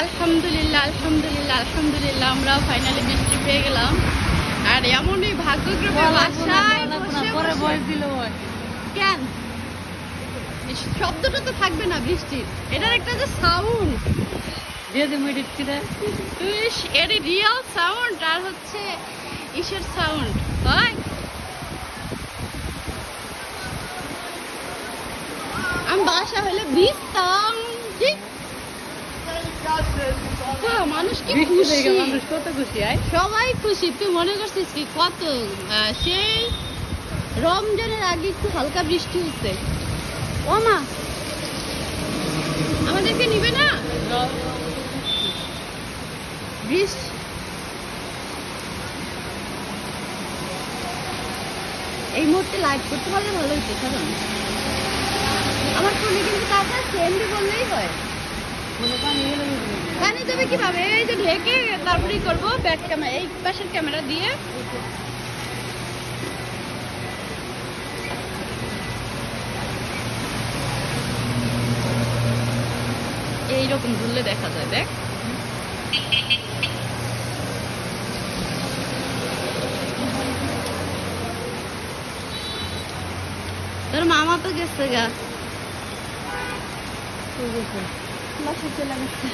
আলহামদুলিল্লাহ আলহামদুলিল্লাহ আলহামদুলিল্লাহ আমরা ফাইনালি বৃষ্টি পেয়ে গেলাম। আর এমনই ভাগ্যক্রমে বাসায় পরে ভয়েস দিল কেন শব্দটা তো থাকবে না বৃষ্টির, এটার একটা যে সাউন্ড এর রিয়েল সাউন্ড আর হচ্ছে ইসের সাউন্ড হয়। আমি বাসা হলে ভিজতাম ঠিক। মানুষ কি খুশি, মানুষ কত খুশি, সবাই খুশি। তুই মনে করছিস কি কত সেই রমজানের আগে একটু হালকা বৃষ্টি হচ্ছে। ও মা আমাদেরকে নিবে না বৃষ্টি। এই মুহূর্তে লাইভ করতে পারলে ভালো হইতো। কারণ আমার ফোনে কিন্তু কাকা সেন্ডি বললেই হয়। পানি যাবে কিভাবে? এই যে ঢেকে তারপরেই করবো ব্যাক ক্যামেরা, এই পাশের ক্যামেরা দিয়ে। এইরকম ঘুরলে দেখা যায়, দেখ। তোর মামা তো গেছে গা, বাসা চলে গেছে।